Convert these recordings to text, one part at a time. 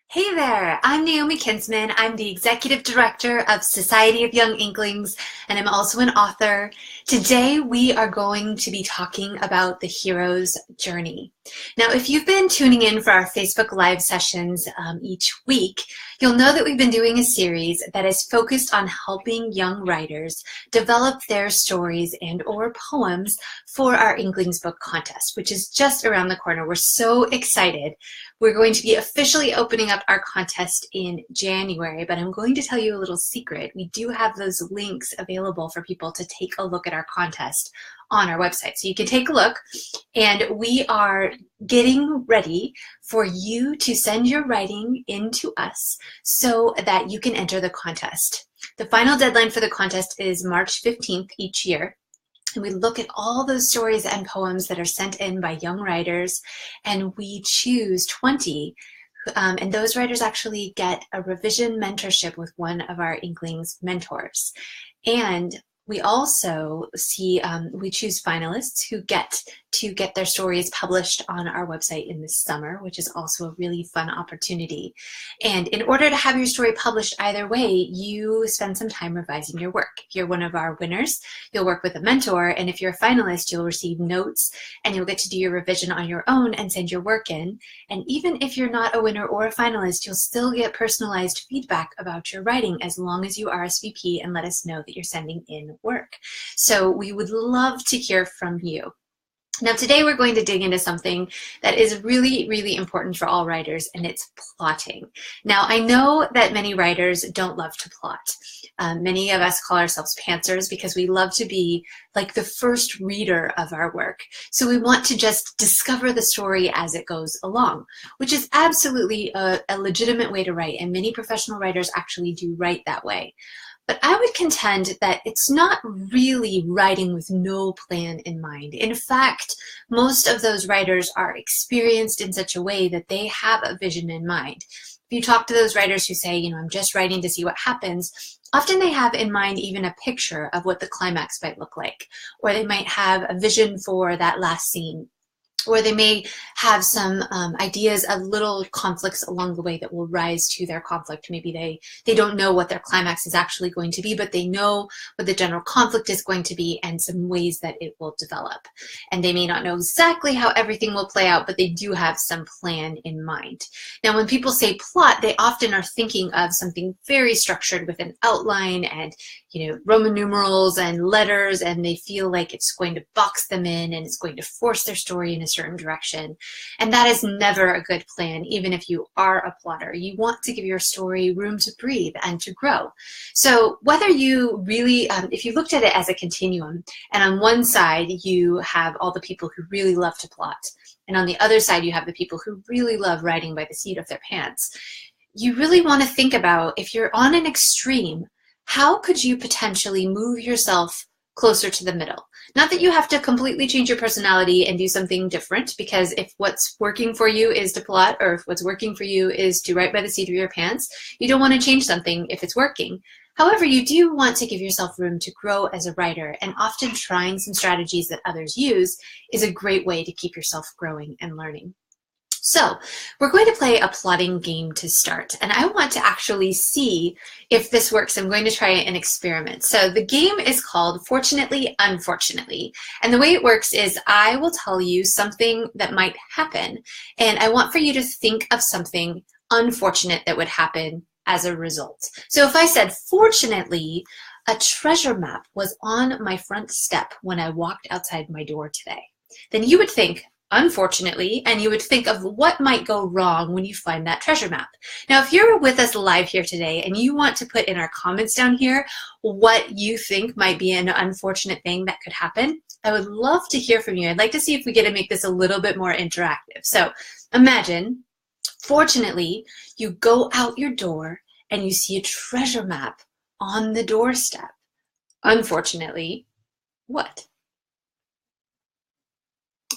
Hey there, I'm Naomi Kinsman. I'm the Executive Director of Society of Young Inklings, and I'm also an author. Today we are going to be talking about the hero's journey. Now, if you've been tuning in for our Facebook Live sessions each week, you'll know that we've been doing a series that is focused on helping young writers develop their stories and or poems for our Inklings Book Contest, which is just around the corner. We're so excited. We're going to be officially opening up our contest in January, but I'm going to tell you a little secret. We do have those links available for people to take a look at our contest on our website. So you can take a look, and we are getting ready for you to send your writing in to us so that you can enter the contest. The final deadline for the contest is March 15th each year. And we look at all those stories and poems that are sent in by young writers, and we choose 20. And those writers actually get a revision mentorship with one of our Inklings mentors. And we also we choose finalists who get to get their stories published on our website in the summer, which is also a really fun opportunity. And in order to have your story published either way, you spend some time revising your work. If you're one of our winners, you'll work with a mentor, and if you're a finalist, you'll receive notes and you'll get to do your revision on your own and send your work in. And even if you're not a winner or a finalist, you'll still get personalized feedback about your writing as long as you RSVP and let us know that you're sending in work. So we would love to hear from you. Now today we're going to dig into something that is really, really important for all writers, and it's plotting. Now I know that many writers don't love to plot. Many of us call ourselves pantsers because we love to be like the first reader of our work. So we want to just discover the story as it goes along, which is absolutely a legitimate way to write, and many professional writers actually do write that way. But I would contend that it's not really writing with no plan in mind. In fact, most of those writers are experienced in such a way that they have a vision in mind. If you talk to those writers who say, I'm just writing to see what happens, often they have in mind even a picture of what the climax might look like, or they might have a vision for that last scene. Or they may have some ideas of little conflicts along the way that will rise to their conflict. Maybe they don't know what their climax is actually going to be, but they know what the general conflict is going to be and some ways that it will develop. And they may not know exactly how everything will play out, but they do have some plan in mind. Now, when people say plot, they often are thinking of something very structured with an outline and Roman numerals and letters, and they feel like it's going to box them in and it's going to force their story in a certain direction. And that is never a good plan, even if you are a plotter. You want to give your story room to breathe and to grow. So whether you really, if you looked at it as a continuum, and on one side you have all the people who really love to plot, and on the other side you have the people who really love writing by the seat of their pants, you really want to think about, if you're on an extreme, how could you potentially move yourself closer to the middle? Not that you have to completely change your personality and do something different, because if what's working for you is to plot, or if what's working for you is to write by the seat of your pants, you don't want to change something if it's working. However, you do want to give yourself room to grow as a writer, and often trying some strategies that others use is a great way to keep yourself growing and learning. So we're going to play a plotting game to start, and I want to actually see if this works. I'm going to try an experiment. So the game is called Fortunately, Unfortunately, and the way it works is I will tell you something that might happen, and I want for you to think of something unfortunate that would happen as a result. So if I said, fortunately, a treasure map was on my front step when I walked outside my door today, then you would think, unfortunately, and you would think of what might go wrong when you find that treasure map. Now, if you're with us live here today and you want to put in our comments down here what you think might be an unfortunate thing that could happen, I would love to hear from you. I'd like to see if we get to make this a little bit more interactive. So imagine, fortunately, you go out your door and you see a treasure map on the doorstep. Unfortunately, what?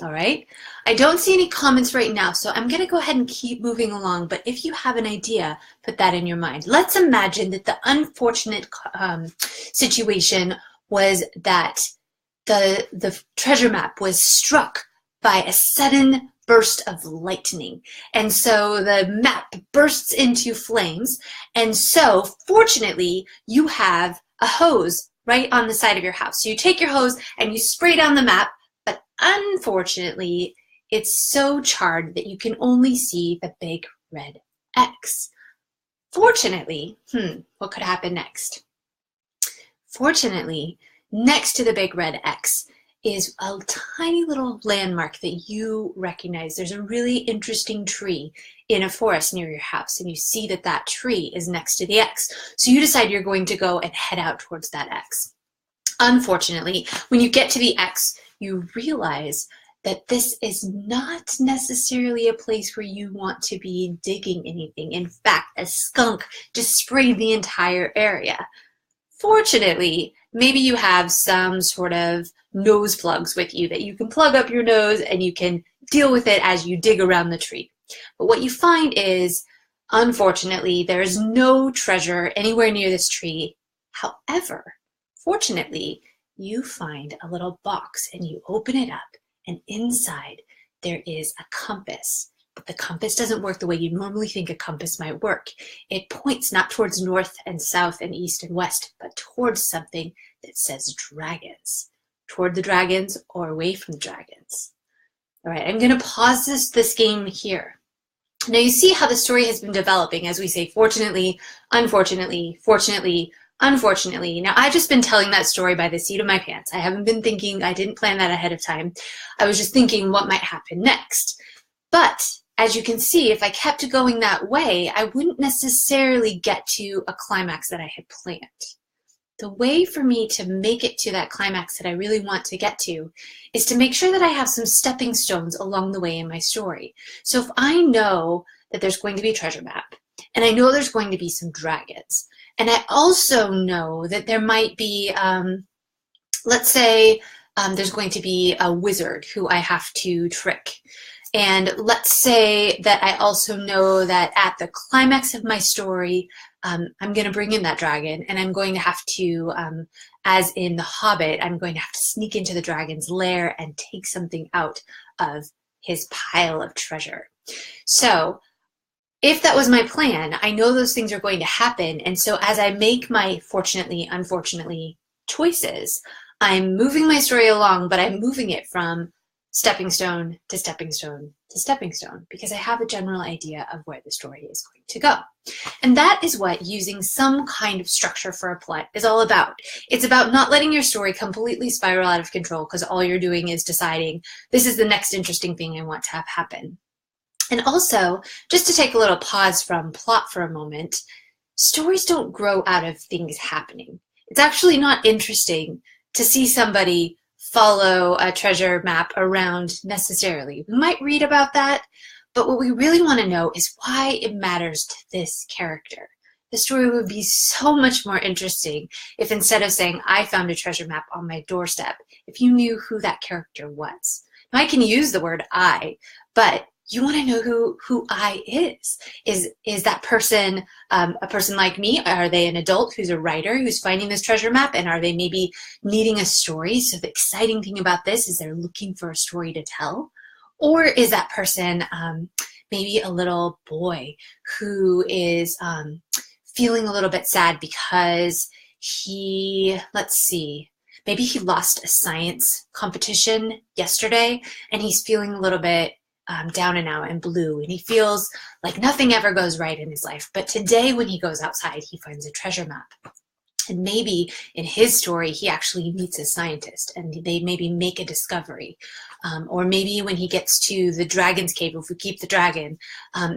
All right, I don't see any comments right now, so I'm going to go ahead and keep moving along, but if you have an idea, put that in your mind. Let's imagine that the unfortunate situation was that the treasure map was struck by a sudden burst of lightning. And so the map bursts into flames. And so fortunately, you have a hose right on the side of your house. So you take your hose and you spray down the map, but unfortunately, it's so charred that you can only see the big red X. Fortunately, what could happen next? Fortunately, next to the big red X is a tiny little landmark that you recognize. There's a really interesting tree in a forest near your house, and you see that that tree is next to the X. So you decide you're going to go and head out towards that X. Unfortunately, when you get to the X, you realize that this is not necessarily a place where you want to be digging anything. In fact, a skunk just sprayed the entire area. Fortunately, maybe you have some sort of nose plugs with you that you can plug up your nose and you can deal with it as you dig around the tree. But what you find is, unfortunately, there's no treasure anywhere near this tree. However, fortunately, you find a little box and you open it up, and inside there is a compass. But the compass doesn't work the way you normally think a compass might work. It points not towards north and south and east and west, but towards something that says dragons. Toward the dragons or away from the dragons. All right, I'm going to pause this game here. Now you see how the story has been developing as we say fortunately, unfortunately, fortunately, unfortunately. Now I've just been telling that story by the seat of my pants. I haven't been thinking, I didn't plan that ahead of time. I was just thinking what might happen next. But as you can see, if I kept going that way, I wouldn't necessarily get to a climax that I had planned. The way for me to make it to that climax that I really want to get to is to make sure that I have some stepping stones along the way in my story. So if I know that there's going to be a treasure map, and I know there's going to be some dragons, and I also know that there might be, let's say there's going to be a wizard who I have to trick. And let's say that I also know that at the climax of my story, I'm going to bring in that dragon, and I'm going to have to, as in The Hobbit, I'm going to have to sneak into the dragon's lair and take something out of his pile of treasure. So if that was my plan, I know those things are going to happen. And so as I make my fortunately, unfortunately choices, I'm moving my story along, but I'm moving it from stepping stone to stepping stone to stepping stone because I have a general idea of where the story is going to go. And that is what using some kind of structure for a plot is all about. It's about not letting your story completely spiral out of control because all you're doing is deciding this is the next interesting thing I want to have happen. And also, just to take a little pause from plot for a moment, stories don't grow out of things happening. It's actually not interesting to see somebody follow a treasure map around necessarily. We might read about that, but what we really want to know is why it matters to this character. The story would be so much more interesting if instead of saying, I found a treasure map on my doorstep, if you knew who that character was. Now, I can use the word I, but you want to know who I is. Is that person a person like me? Are they an adult who's a writer who's finding this treasure map? And are they maybe needing a story? So the exciting thing about this is they're looking for a story to tell. Or is that person maybe a little boy who is feeling a little bit sad because let's see, maybe he lost a science competition yesterday and he's feeling a little bit down and out and blue, and he feels like nothing ever goes right in his life. But today when he goes outside, he finds a treasure map. And maybe in his story, he actually meets a scientist and they maybe make a discovery. Or maybe when he gets to the dragon's cave, if we keep the dragon,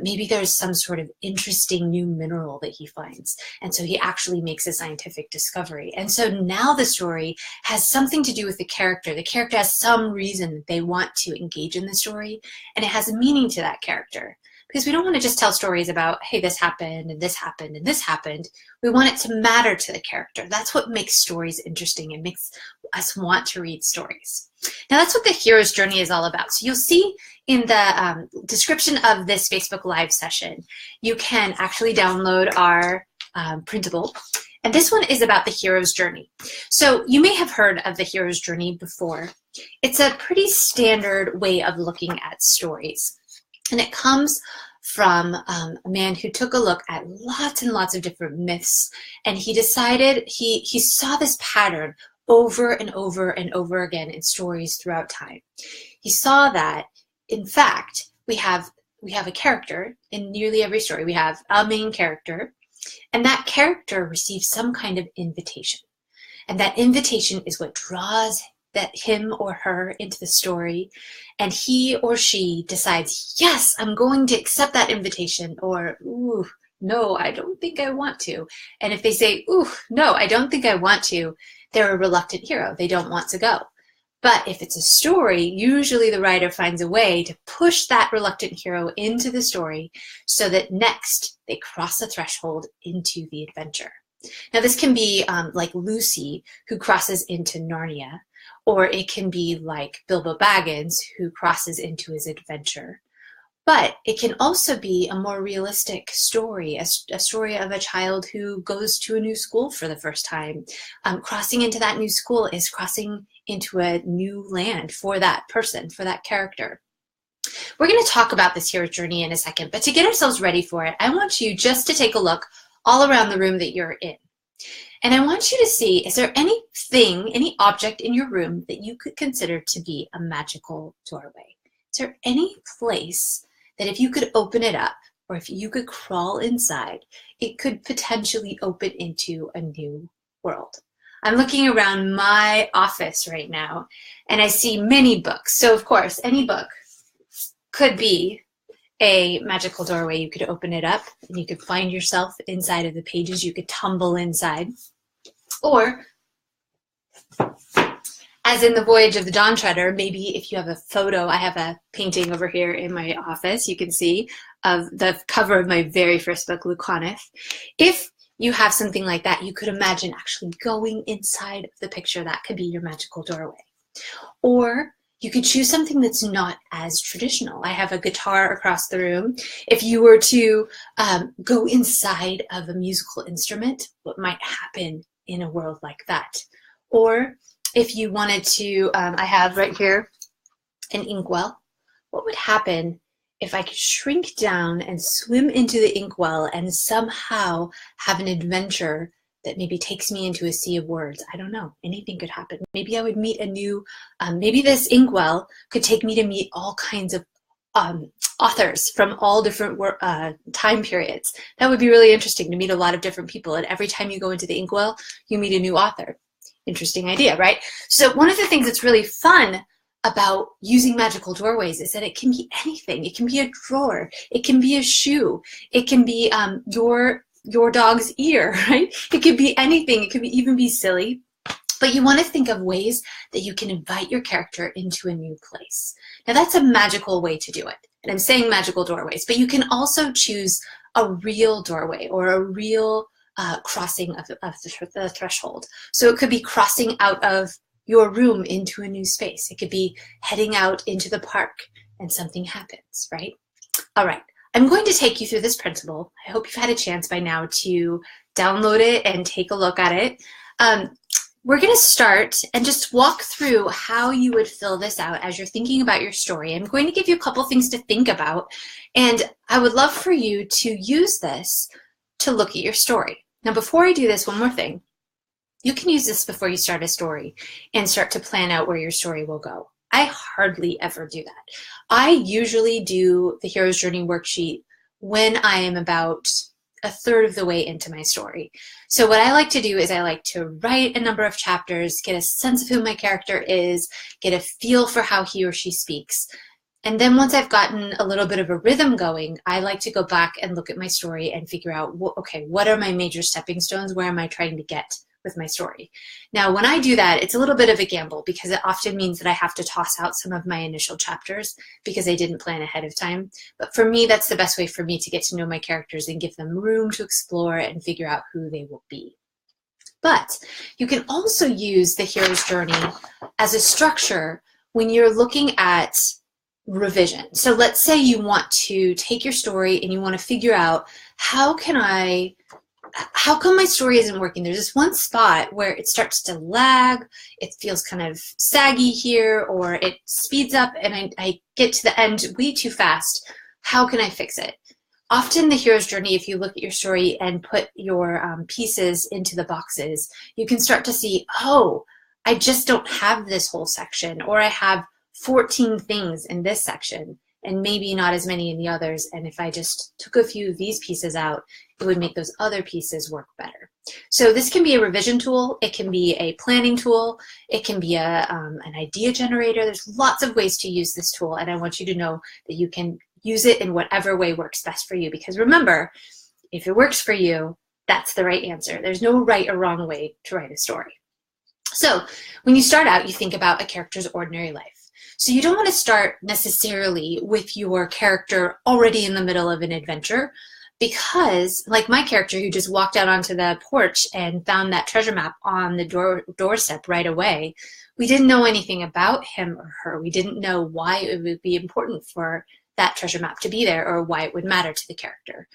maybe there's some sort of interesting new mineral that he finds. And so he actually makes a scientific discovery. And so now the story has something to do with the character. The character has some reason that they want to engage in the story, and it has a meaning to that character. Because we don't want to just tell stories about, hey, this happened and this happened and this happened. We want it to matter to the character. That's what makes stories interesting and makes us want to read stories. Now, that's what the hero's journey is all about. So you'll see in the description of this Facebook Live session, you can actually download our printable. And this one is about the hero's journey. So you may have heard of the hero's journey before. It's a pretty standard way of looking at stories. And it comes from a man who took a look at lots and lots of different myths, and he decided he saw this pattern over and over and over again in stories throughout time. He saw that, in fact, we have a character in nearly every story. We have a main character, and that character receives some kind of invitation. And that invitation is what draws him or her into the story, and he or she decides, yes, I'm going to accept that invitation, or ooh, no, I don't think I want to. And if they say, ooh, no, I don't think I want to, they're a reluctant hero. They don't want to go. But if it's a story, usually the writer finds a way to push that reluctant hero into the story so that next they cross a threshold into the adventure. Now this can be like Lucy, who crosses into Narnia, or it can be like Bilbo Baggins, who crosses into his adventure. But it can also be a more realistic story, a story of a child who goes to a new school for the first time. Crossing into that new school is crossing into a new land for that person, for that character. We're going to talk about this hero's journey in a second, but to get ourselves ready for it, I want you just to take a look all around the room that you're in. And I want you to see, is there anything, any object in your room that you could consider to be a magical doorway? Is there any place that if you could open it up, or if you could crawl inside, it could potentially open into a new world? I'm looking around my office right now, and I see many books. So of course, any book could be a magical doorway. You could open it up and you could find yourself inside of the pages. You could tumble inside. Or, as in the Voyage of the Dawn Treader, maybe if you have a photo, I have a painting over here in my office, you can see, of the cover of my very first book, Lucanif. If you have something like that, you could imagine actually going inside of the picture. That could be your magical doorway. Or you could choose something that's not as traditional. I have a guitar across the room. If you were to go inside of a musical instrument, what might happen in a world like that? Or if you wanted to, I have right here an inkwell. What would happen if I could shrink down and swim into the inkwell and somehow have an adventure that maybe takes me into a sea of words? I don't know. Anything could happen. Maybe I would meet a new, maybe this inkwell could take me to meet all kinds of authors from all different time periods. That would be really interesting, to meet a lot of different people. And every time you go into the inkwell, you meet a new author. Interesting idea, right? So one of the things that's really fun about using magical doorways is that it can be anything. It can be a drawer. It can be a shoe. It can be your dog's ear, right? It could be anything. It could even be silly. But you want to think of ways that you can invite your character into a new place. Now that's a magical way to do it. And I'm saying magical doorways, but you can also choose a real doorway or a real crossing of the threshold. So it could be crossing out of your room into a new space. It could be heading out into the park and something happens, right? All right, I'm going to take you through this principle. I hope you've had a chance by now to download it and take a look at it. We're going to start and just walk through how you would fill this out as you're thinking about your story. I'm going to give you a couple things to think about, and I would love for you to use this to look at your story. Now, before I do this, one more thing. You can use this before you start a story and start to plan out where your story will go. I hardly ever do that. I usually do the Hero's Journey worksheet when I am about a third of the way into my story. So what I like to do is I like to write a number of chapters, get a sense of who my character is, get a feel for how he or she speaks. And then once I've gotten a little bit of a rhythm going, I like to go back and look at my story and figure out, okay, what are my major stepping stones? Where am I trying to get with my story? Now, when I do that, it's a little bit of a gamble because it often means that I have to toss out some of my initial chapters because I didn't plan ahead of time. But for me, that's the best way for me to get to know my characters and give them room to explore and figure out who they will be. But you can also use the hero's journey as a structure when you're looking at revision. So let's say you want to take your story and you want to figure out, how can I how come my story isn't working? There's this one spot where it starts to lag, it feels kind of saggy here, or it speeds up and I get to the end way too fast. How can I fix it? Often the hero's journey, if you look at your story and put your pieces into the boxes, you can start to see, oh, I just don't have this whole section, or I have 14 things in this section and maybe not as many in the others. And if I just took a few of these pieces out, it would make those other pieces work better. So this can be a revision tool. It can be a planning tool. It can be an idea generator. There's lots of ways to use this tool. And I want you to know that you can use it in whatever way works best for you. Because remember, if it works for you, that's the right answer. There's no right or wrong way to write a story. So when you start out, you think about a character's ordinary life. So you don't want to start necessarily with your character already in the middle of an adventure, because like my character who just walked out onto the porch and found that treasure map on the doorstep right away, we didn't know anything about him or her. We didn't know why it would be important for that treasure map to be there or why it would matter to the character.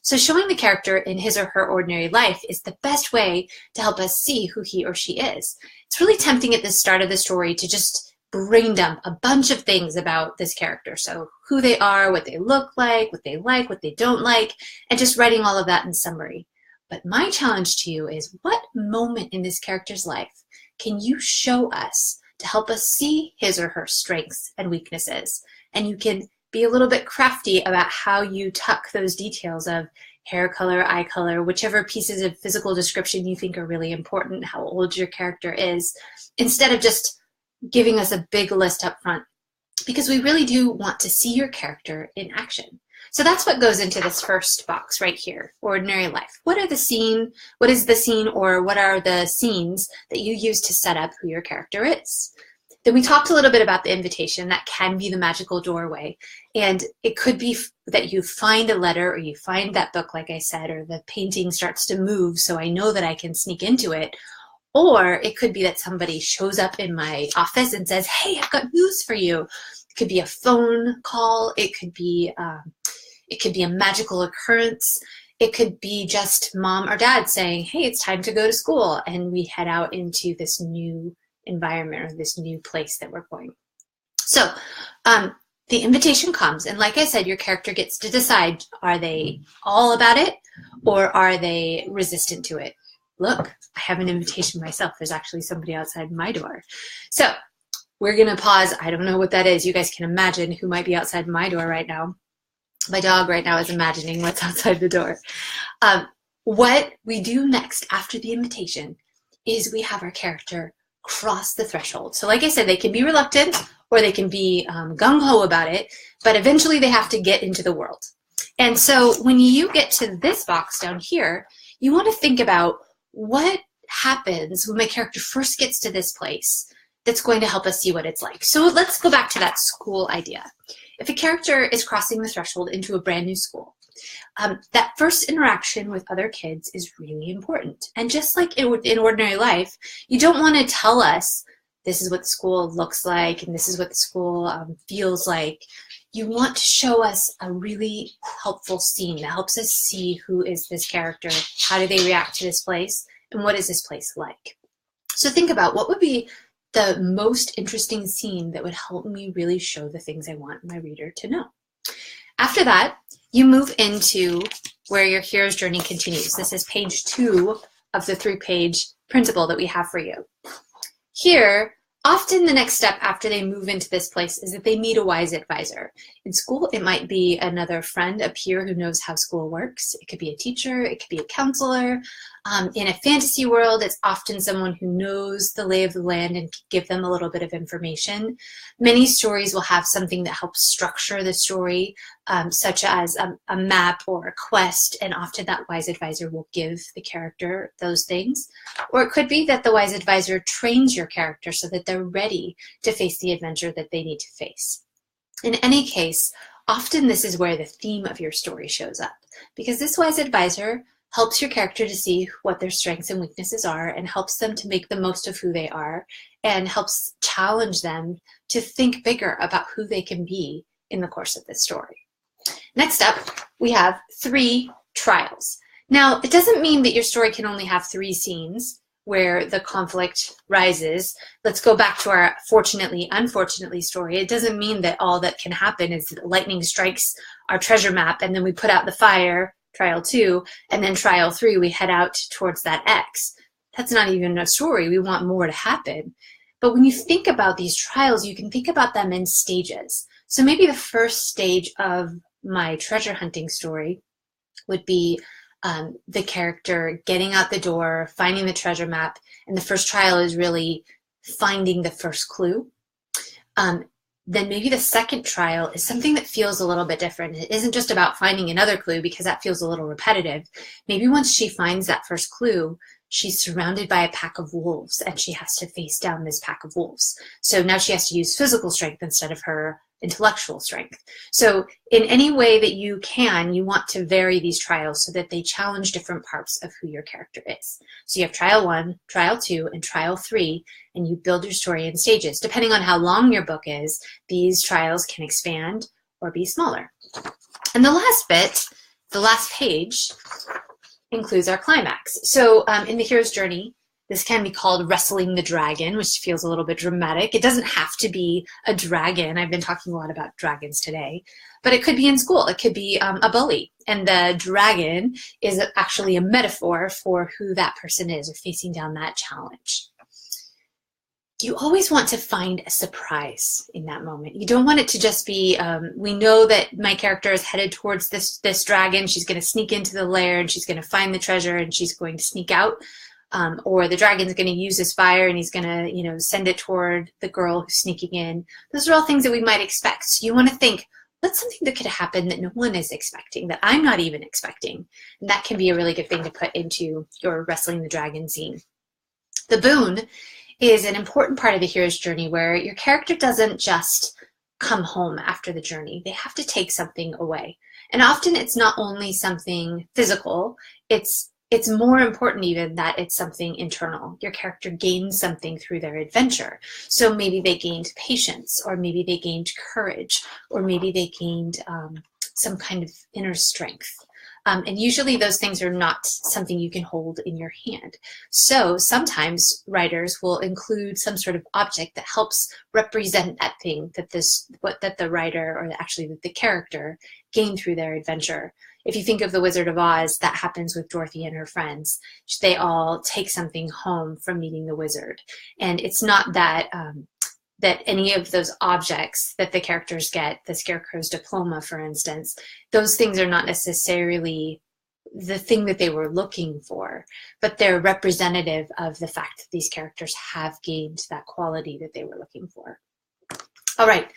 So showing the character in his or her ordinary life is the best way to help us see who he or she is. It's really tempting at the start of the story to just brain dump a bunch of things about this character. So who they are, what they look like, what they don't like, and just writing all of that in summary. But my challenge to you is, what moment in this character's life can you show us to help us see his or her strengths and weaknesses? And you can be a little bit crafty about how you tuck those details of hair color, eye color, whichever pieces of physical description you think are really important, how old your character is, instead of just giving us a big list up front, because we really do want to see your character in action. So that's what goes into this first box right here, ordinary life. What is the scene, or what are the scenes that you use to set up who your character is? Then we talked a little bit about the invitation. That can be the magical doorway. And it could be that you find a letter, or you find that book, like I said, or the painting starts to move so I know that I can sneak into it. Or it could be that somebody shows up in my office and says, hey, I've got news for you. It could be a phone call. It could be a magical occurrence. It could be just mom or dad saying, hey, it's time to go to school. And we head out into this new environment or this new place that we're going. So the invitation comes. And like I said, your character gets to decide, are they all about it or are they resistant to it? Look, I have an invitation myself. There's actually somebody outside my door. So we're going to pause. I don't know what that is. You guys can imagine who might be outside my door right now. My dog right now is imagining what's outside the door. What we do next after the invitation is we have our character cross the threshold. So like I said, they can be reluctant or they can be gung-ho about it, but eventually they have to get into the world. And so when you get to this box down here, you want to think about what happens when my character first gets to this place that's going to help us see what it's like. So let's go back to that school idea. If a character is crossing the threshold into a brand new school, that first interaction with other kids is really important. And just like in ordinary life, you don't want to tell us this is what the school looks like and this is what the school feels like. You want to show us a really helpful scene that helps us see who is this character, how do they react to this place, and what is this place like. So think about what would be the most interesting scene that would help me really show the things I want my reader to know. After that, you move into where your hero's journey continues. This is page 2 of the 3-page printable that we have for you. Here, often the next step after they move into this place is that they meet a wise advisor. In school, it might be another friend, a peer who knows how school works. It could be a teacher, it could be a counselor. In a fantasy world, it's often someone who knows the lay of the land and can give them a little bit of information. Many stories will have something that helps structure the story, such as a map or a quest, and often that wise advisor will give the character those things. Or it could be that the wise advisor trains your character so that they're ready to face the adventure that they need to face. In any case, often this is where the theme of your story shows up, because this wise advisor helps your character to see what their strengths and weaknesses are and helps them to make the most of who they are and helps challenge them to think bigger about who they can be in the course of this story. Next up, we have 3 trials. Now, it doesn't mean that your story can only have 3 scenes where the conflict rises. Let's go back to our fortunately, unfortunately story. It doesn't mean that all that can happen is lightning strikes our treasure map and then we put out the fire, trial 2, and then trial 3, we head out towards that X. That's not even a story. We want more to happen. But when you think about these trials, you can think about them in stages. So maybe the first stage of my treasure hunting story would be the character getting out the door, finding the treasure map, and the first trial is really finding the first clue. Then maybe the second trial is something that feels a little bit different. It isn't just about finding another clue because that feels a little repetitive. Maybe once she finds that first clue, she's surrounded by a pack of wolves and she has to face down this pack of wolves. So now she has to use physical strength instead of her intellectual strength. So in any way that you can, you want to vary these trials so that they challenge different parts of who your character is. So you have trial 1, trial 2, and trial 3, and you build your story in stages. Depending on how long your book is, these trials can expand or be smaller. And the last bit, the last page, includes our climax. So in the hero's journey, this can be called wrestling the dragon, which feels a little bit dramatic. It doesn't have to be a dragon. I've been talking a lot about dragons today, but it could be in school. It could be a bully, and the dragon is actually a metaphor for who that person is or facing down that challenge. You always want to find a surprise in that moment. You don't want it to just be, we know that my character is headed towards this dragon. She's going to sneak into the lair and she's going to find the treasure and she's going to sneak out. Or the dragon's going to use his fire and he's going to, send it toward the girl who's sneaking in. Those are all things that we might expect. So you want to think, what's something that could happen that no one is expecting, that I'm not even expecting? And that can be a really good thing to put into your wrestling the dragon scene. The boon is an important part of the hero's journey where your character doesn't just come home after the journey. They have to take something away. And often it's not only something physical, it's more important even that it's something internal. Your character gains something through their adventure. So maybe they gained patience, or maybe they gained courage, or maybe they gained some kind of inner strength. And usually those things are not something you can hold in your hand. So sometimes writers will include some sort of object that helps represent that thing that the writer, or actually that the character, gained through their adventure. If you think of The Wizard of Oz, that happens with Dorothy and her friends. They all take something home from meeting the wizard. And it's not that that any of those objects that the characters get, the Scarecrow's diploma, for instance, those things are not necessarily the thing that they were looking for, but they're representative of the fact that these characters have gained that quality that they were looking for. All right.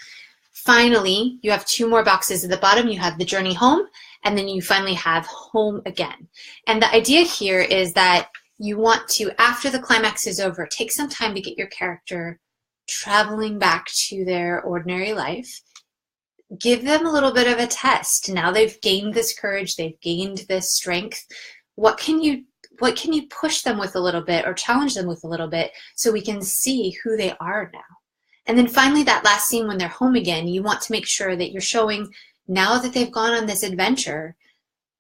Finally, you have 2 more boxes at the bottom. You have the journey home, and then you finally have home again. And the idea here is that you want to, after the climax is over, take some time to get your character traveling back to their ordinary life. Give them a little bit of a test. Now they've gained this courage, they've gained this strength. What can you push them with a little bit, or challenge them with a little bit, so we can see who they are now? And then finally, that last scene when they're home again, you want to make sure that you're showing, now that they've gone on this adventure,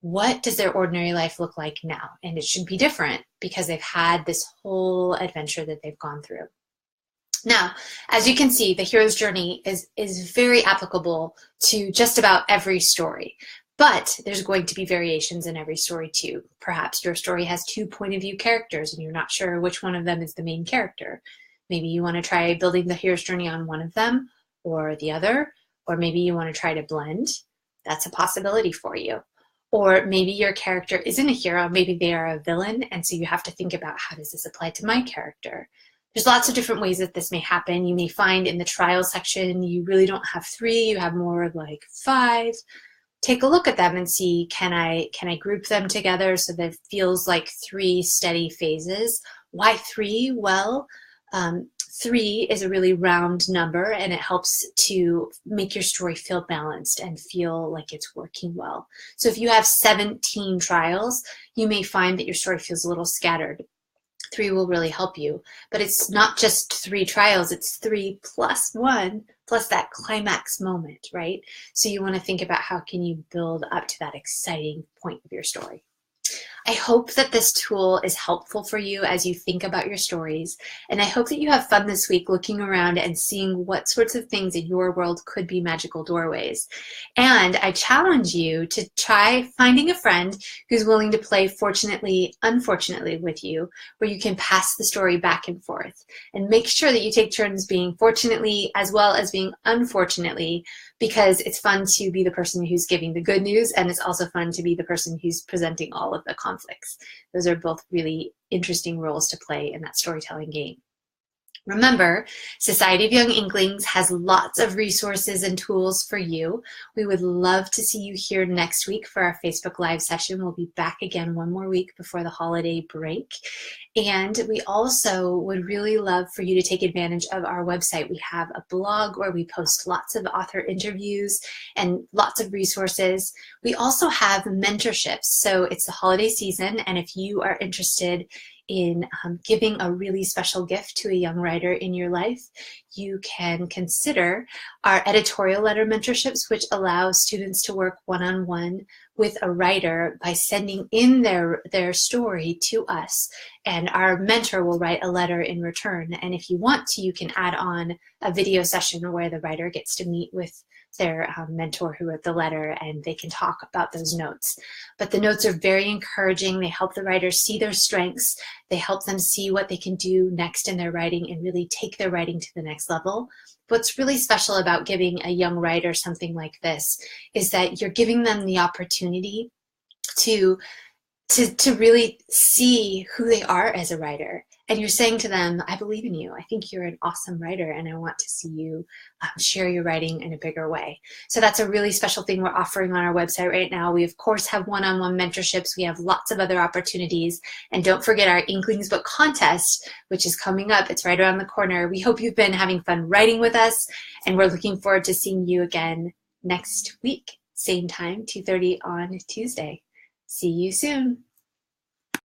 what does their ordinary life look like now? And it should be different because they've had this whole adventure that they've gone through. Now, as you can see, the hero's journey is very applicable to just about every story. But there's going to be variations in every story too. Perhaps your story has 2 point of view characters and you're not sure which one of them is the main character. Maybe you want to try building the hero's journey on one of them or the other, or maybe you want to try to blend. That's a possibility for you. Or maybe your character isn't a hero, maybe they are a villain, and so you have to think about, how does this apply to my character? There's lots of different ways that this may happen. You may find in the trial section you really don't have 3, you have more like 5. Take a look at them and see, can I group them together so that it feels like 3 steady phases? Why 3? Well, 3 is a really round number, and it helps to make your story feel balanced and feel like it's working well. So if you have 17 trials, you may find that your story feels a little scattered. 3 will really help you, but it's not just 3 trials, it's 3 plus 1 plus that climax moment, right? So you want to think about, how can you build up to that exciting point of your story. I hope that this tool is helpful for you as you think about your stories, and I hope that you have fun this week looking around and seeing what sorts of things in your world could be magical doorways. And I challenge you to try finding a friend who's willing to play fortunately, unfortunately with you, where you can pass the story back and forth. And make sure that you take turns being fortunately as well as being unfortunately, because it's fun to be the person who's giving the good news, and it's also fun to be the person who's presenting all of the conflicts. Those are both really interesting roles to play in that storytelling game. Remember, Society of Young Inklings has lots of resources and tools for you. We would love to see you here next week for our Facebook Live session. We'll be back again one more week before the holiday break. And we also would really love for you to take advantage of our website. We have a blog where we post lots of author interviews and lots of resources. We also have mentorships. So it's the holiday season, and if you are interested in giving a really special gift to a young writer in your life, you can consider our editorial letter mentorships, which allow students to work one-on-one with a writer by sending in their story to us, and our mentor will write a letter in return. And if you want to, you can add on a video session where the writer gets to meet with their mentor who wrote the letter, and they can talk about those notes. But the notes are very encouraging. They help the writers see their strengths. They help them see what they can do next in their writing and really take their writing to the next level. What's really special about giving a young writer something like this is that you're giving them the opportunity to really see who they are as a writer. And you're saying to them, I believe in you. I think you're an awesome writer, and I want to see you share your writing in a bigger way. So that's a really special thing we're offering on our website right now. We, of course, have one-on-one mentorships. We have lots of other opportunities. And don't forget our Inklings Book Contest, which is coming up. It's right around the corner. We hope you've been having fun writing with us, and we're looking forward to seeing you again next week. Same time, 2:30 on Tuesday. See you soon.